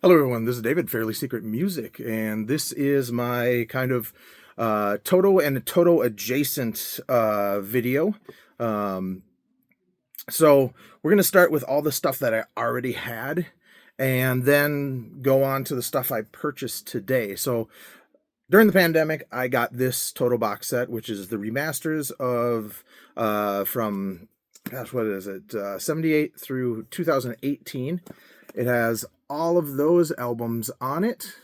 Hello, everyone. This is David, Fairly Secret Music, and this is my kind of Toto and Toto adjacent video. Um, so we're going to start with all the stuff that I already had, and then go on to the stuff I purchased today. So during the pandemic, I got this Toto box set, which is the remasters of from, gosh, what is it, 78 through 2018. It has all of those albums on it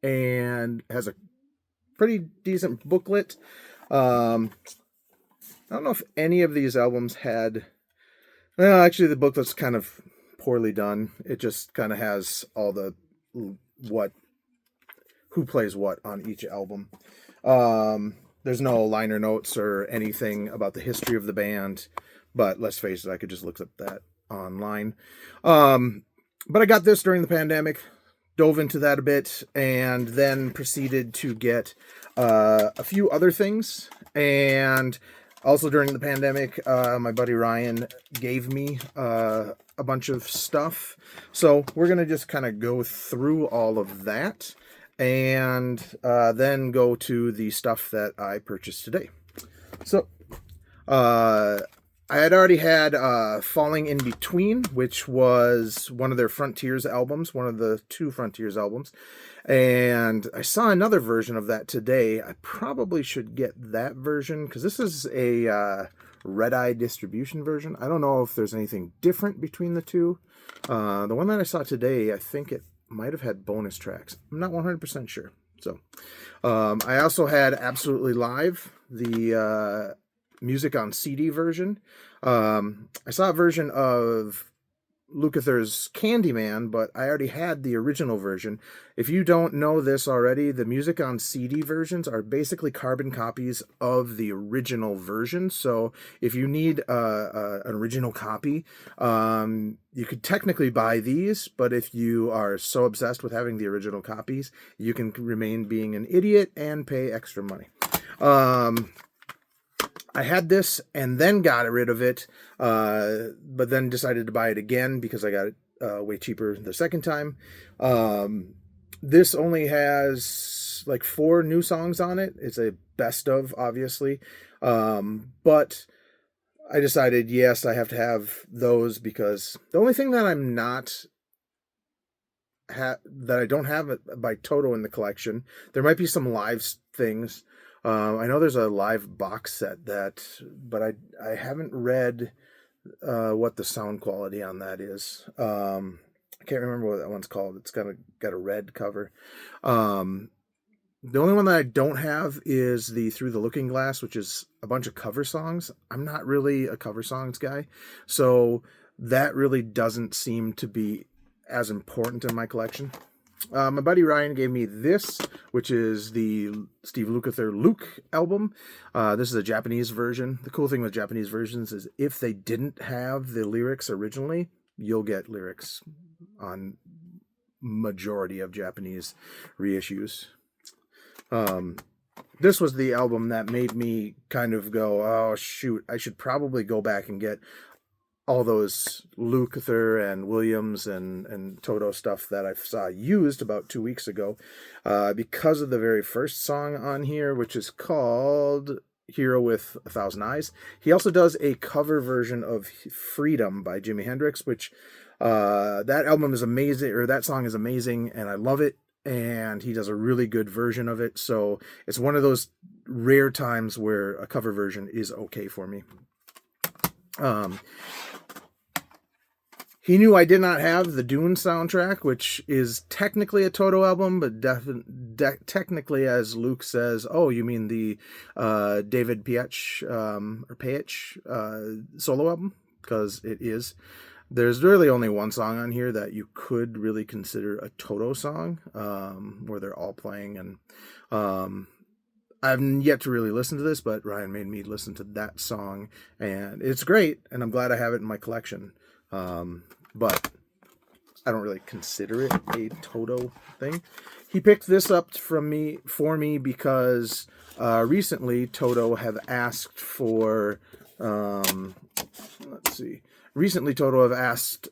and has a pretty decent booklet. I don't know if any of these albums had, well, actually the booklet's kind of poorly done. It just kind of has all the who plays what on each album. There's no liner notes or anything about the history of the band, but let's face it, I could just look up that online. But I got this during the pandemic, dove into that a bit, and then proceeded to get a few other things. And also during the pandemic, my buddy Ryan gave me a bunch of stuff. So we're going to just kind of go through all of that and then go to the stuff that I purchased today. So I had already had Falling in Between, which was one of their Frontiers albums, one of the two Frontiers albums. And I saw another version of that today. I probably should get that version because this is a Red Eye distribution version. I don't know if there's anything different between the two. The one that I saw today, I think it might have had bonus tracks. I'm not 100% sure. So I also had Absolutely Live, the music on CD version. I saw a version of Lukather's Candyman, but I already had the original version. If you don't know this already, the music on CD versions are basically carbon copies of the original version. So if you need an original copy, you could technically buy these, but if you are so obsessed with having the original copies, you can remain being an idiot and pay extra money. I had this and then got rid of it, but then decided to buy it again because I got it way cheaper the second time. This only has like 4 new songs on it. It's a best of, obviously. But I decided, yes, I have to have those because the only thing that I'm not that I don't have by Toto in the collection, there might be some live things. I know there's a live box set but I haven't read what the sound quality on that is. I can't remember what that one's called. It's got a red cover. The only one that I don't have is the Through the Looking Glass, which is a bunch of cover songs. I'm not really a cover songs guy, so that really doesn't seem to be as important in my collection. My buddy Ryan gave me this, which is the Steve Lukather Luke album. This is a Japanese version. The cool thing with Japanese versions is if they didn't have the lyrics originally, you'll get lyrics on majority of Japanese reissues. This was the album that made me kind of go, oh, shoot, I should probably go back and get all those Lukather and Williams and Toto stuff that I saw used about 2 weeks ago because of the very first song on here, which is called Hero with a Thousand Eyes. He also does a cover version of Freedom by Jimi Hendrix, which that album is amazing, or that song is amazing, and I love it, and he does a really good version of it. So it's one of those rare times where a cover version is okay for me. He knew I did not have the Dune soundtrack, which is technically a Toto album, but technically, as Luke says, oh, you mean the David Pietsch or Pietsch solo album? Because it is. There's really only one song on here that you could really consider a Toto song, where they're all playing. And I've yet to really listen to this, but Ryan made me listen to that song, and it's great, and I'm glad I have it in my collection. But I don't really consider it a Toto thing. He picked this up for me because recently Toto have asked for let's see, recently Toto have asked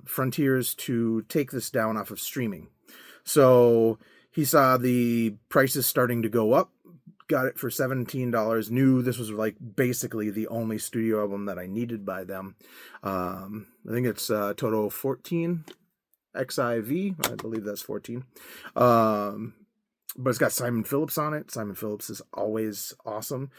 Frontiers to take this down off of streaming. So he saw the prices starting to go up, got it for $17, knew this was like basically the only studio album that I needed by them. I think it's Toto 14 XIV, I believe that's 14. But it's got Simon Phillips on it. Simon Phillips is always awesome.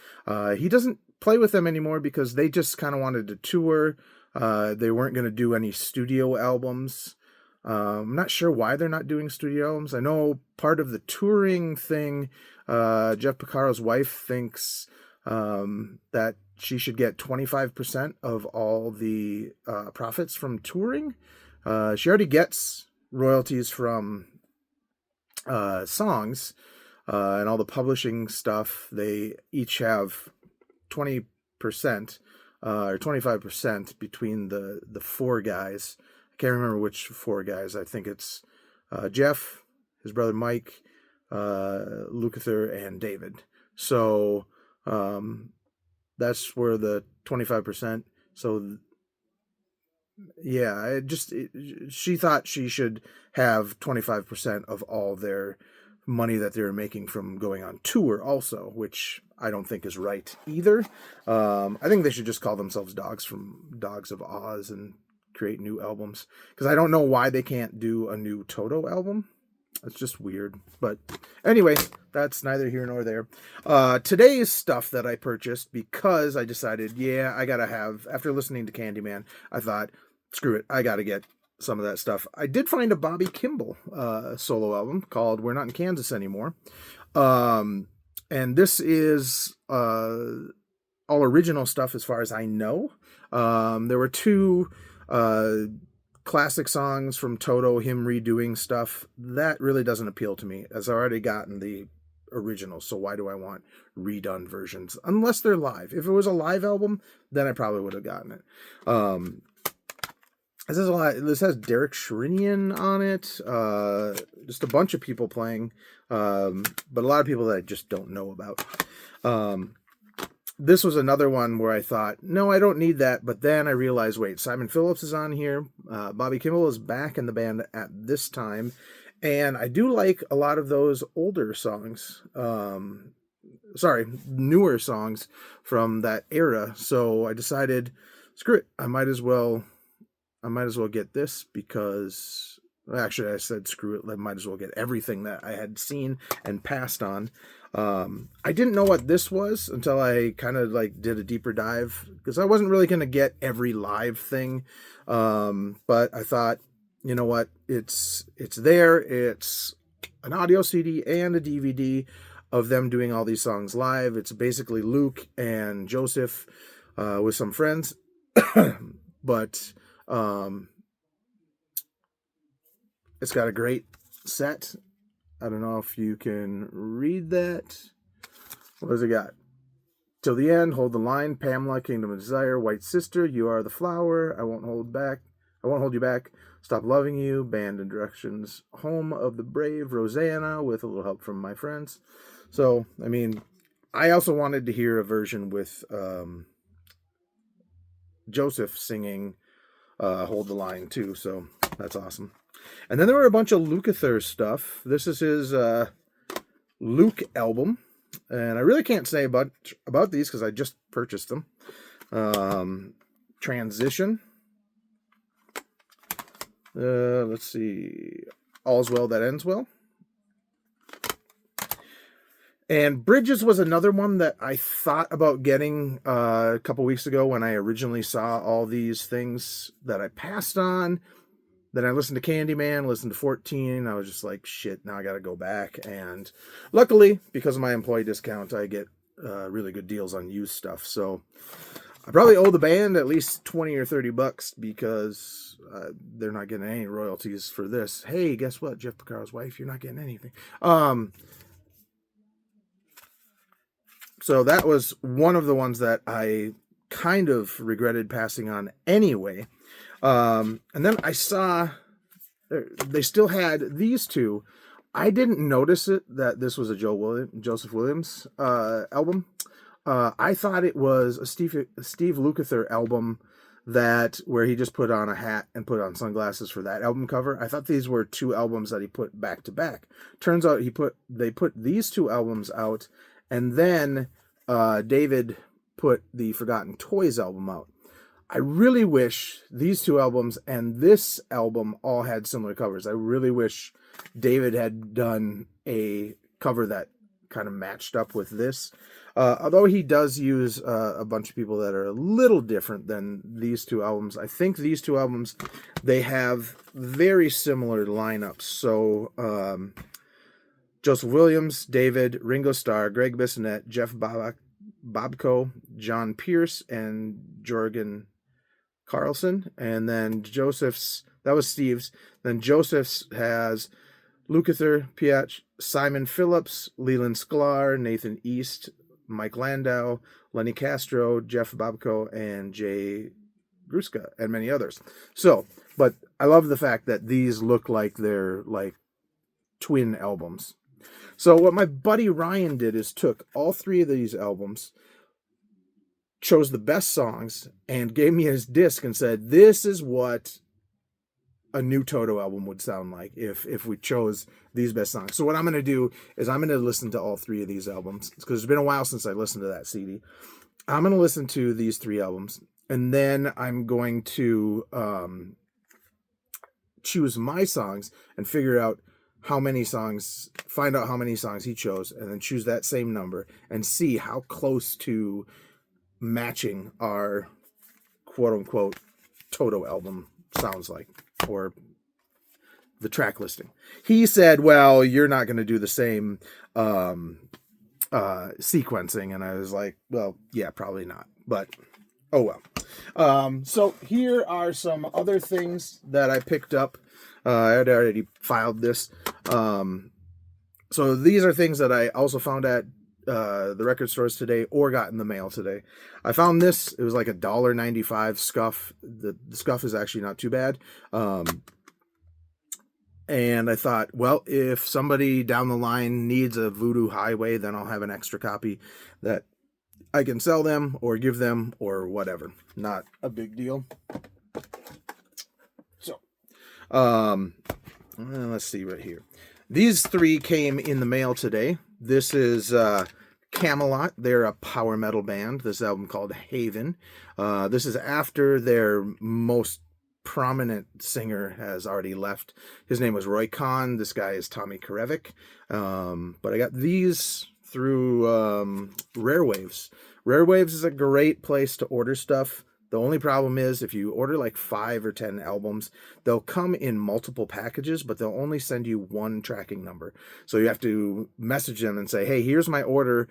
He doesn't play with them anymore because they just kind of wanted to tour. They weren't going to do any studio albums. I'm not sure why they're not doing studio albums. I know part of the touring thing, Jeff Porcaro's wife thinks that she should get 25% of all the profits from touring. She already gets royalties from songs and all the publishing stuff. They each have 20% or 25% between the four guys. I can't remember which four guys. I think it's Jeff, his brother Mike, Lukather, and David. So that's where the 25%. So yeah, she thought she should have 25% of all their money that they were making from going on tour also, which I don't think is right either. I think they should just call themselves Dogs from Dogs of Oz and create new albums, because I don't know why they can't do a new Toto album. It's just weird. But anyway, that's neither here nor there. Today's stuff that I purchased because I decided, yeah, I gotta have, after listening to Candyman, I thought, screw it, I gotta get some of that stuff. I did find a Bobby Kimball solo album called We're Not in Kansas Anymore. And this is all original stuff as far as I know. There were two classic songs from Toto, him redoing stuff. That really doesn't appeal to me, as I've already gotten the original, so why do I want redone versions? Unless they're live. If it was a live album, then I probably would have gotten it. This has Derek Sherinian on it. Just a bunch of people playing, but a lot of people that I just don't know about. This was another one where I thought, no, I don't need that. But then I realized, wait, Simon Phillips is on here. Bobby Kimball is back in the band at this time. And I do like a lot of those older songs. Newer songs from that era. So I decided, screw it. I might as well get this because, actually I said screw it. I might as well get everything that I had seen and passed on. I didn't know what this was until I kind of like did a deeper dive, because I wasn't really going to get every live thing. But I thought, you know what? It's there. It's an audio CD and a DVD of them doing all these songs live. It's basically Luke and Joseph with some friends. But it's got a great set. I don't know if you can read that. What does it got? Till the end, hold the line. Pamela, Kingdom of Desire. White Sister, You Are the Flower. I won't hold you back. Stop Loving You. Band and Directions. Home of the Brave. Rosanna, with a little help from my friends. So, I mean, I also wanted to hear a version with Joseph singing Hold the Line too. So that's awesome. And then there were a bunch of Lukather stuff. This is his Luke album. And I really can't say about these because I just purchased them. Transition. Let's see. All's Well That Ends Well. And Bridges was another one that I thought about getting a couple weeks ago when I originally saw all these things that I passed on. Then I listened to Candyman, listened to 14. I was just like, shit, now I got to go back. And luckily, because of my employee discount, I get really good deals on used stuff. So I probably owe the band at least $20 or $30 because they're not getting any royalties for this. Hey, guess what? Jeff Porcaro's wife, you're not getting anything. So that was one of the ones that I kind of regretted passing on anyway. And then I saw they still had these two. I didn't notice it that this was a Joseph Williams album. I thought it was a Steve Lukather album that where he just put on a hat and put on sunglasses for that album cover. I thought these were 2 albums that he put back to back. Turns out they put these 2 albums out, and then David put the Forgotten Toys album out. I really wish these 2 albums and this album all had similar covers. I really wish David had done a cover that kind of matched up with this. Although he does use a bunch of people that are a little different than these 2 albums. I think these 2 albums, they have very similar lineups. So Joseph Williams, David, Ringo Starr, Greg Bissonette, Jeff Bobko, John Pierce, and Jorgen Carlson. And then that was Steve's. Then Joseph's has Lukather, Piach, Simon Phillips, Leland Sklar, Nathan East, Mike Landau, Lenny Castro, Jeff Bobko, and Jay Gruska, and many others. So, but I love the fact that these look like they're like twin albums. So what my buddy Ryan did is took all 3 of these albums, chose the best songs, and gave me his disc and said, this is what a new Toto album would sound like if we chose these best songs. So what I'm going to do is I'm going to listen to all 3 of these albums, because it's been a while since I listened to that CD. I'm going to listen to these 3 albums, and then I'm going to choose my songs and figure out find out how many songs he chose, and then choose that same number and see how close to matching our quote-unquote Toto album sounds like, or the track listing. He said, well, you're not going to do the same sequencing. And I was like, well, yeah, probably not. But, oh well. So here are some other things that I picked up. I had already filed this. So these are things that I also found at the record stores today or got in the mail today. I found this. It was like $1.95 scuff. The scuff is actually not too bad. And I thought, well, if somebody down the line needs a Voodoo Highway, then I'll have an extra copy that I can sell them or give them or whatever. Not a big deal. So, let's see right here. These 3 came in the mail today. This is Camelot. They're a power metal band. This album called Haven. This is after their most prominent singer has already left. His name was Roy Khan. This guy is Tommy Karevic. But I got these through Rare Waves. Rare Waves is a great place to order stuff. The only problem is if you order like 5 or 10 albums, they'll come in multiple packages, but they'll only send you 1 tracking number. So you have to message them and say, hey, here's my order.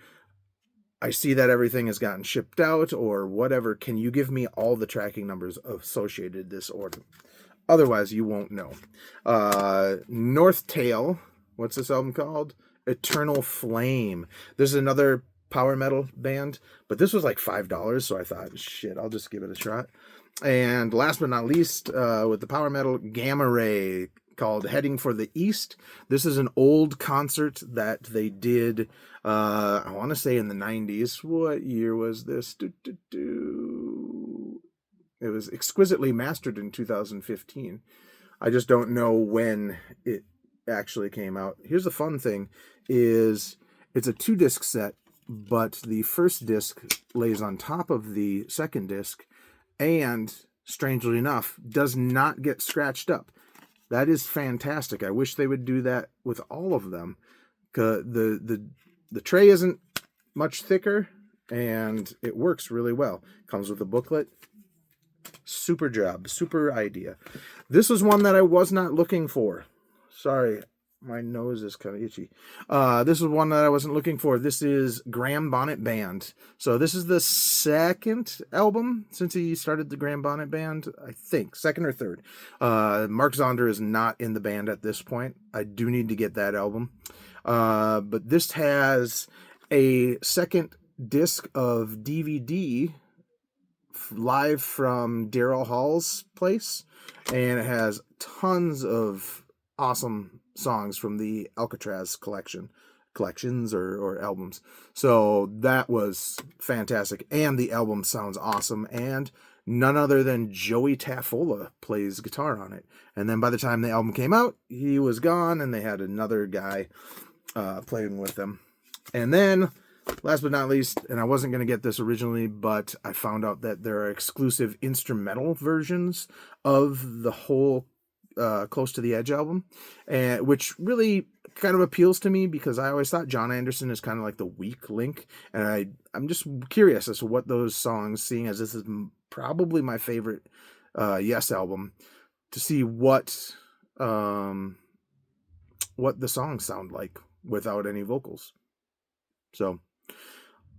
I see that everything has gotten shipped out or whatever. Can you give me all the tracking numbers associated with this order? Otherwise, you won't know. North Tail. What's this album called? Eternal Flame. This is another power metal band, but this was like $5, so I thought, shit, I'll just give it a shot. And last but not least, with the power metal, Gamma Ray, called Heading for the East. This is an old concert that they did, I want to say in the 90s. What year was this? It was exquisitely mastered in 2015. I just don't know when it actually came out. Here's the fun thing, is it's a 2-disc set, but the first disc lays on top of the second disc and, strangely enough, does not get scratched up. That is fantastic. I wish they would do that with all of them. The tray isn't much thicker, and it works really well. Comes with a booklet. Super job. Super idea. This was one that I was not looking for. Sorry. My nose is kind of itchy. This is one that I wasn't looking for. This is Graham Bonnet Band. So this is the second album since he started the Graham Bonnet Band, I think. Second or third. Mark Zonder is not in the band at this point. I do need to get that album. But this has a second disc of DVD live from Daryl Hall's place. And it has tons of awesome songs from the Alcatraz collections or albums. So that was fantastic. And the album sounds awesome. And none other than Joey Tafola plays guitar on it. And then by the time the album came out, he was gone, and they had another guy playing with them. And then, last but not least, and I wasn't going to get this originally, but I found out that there are exclusive instrumental versions of the whole Close to the Edge album, and which really kind of appeals to me, because I always thought John Anderson is kind of like the weak link, and I'm just curious as to what those songs, seeing as this is probably my favorite Yes album, to see what the songs sound like without any vocals. So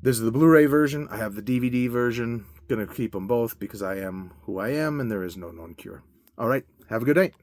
this is the Blu-ray version. I have the DVD version. Gonna keep them both because I am who I am, and there is no known cure. All right, have a good night.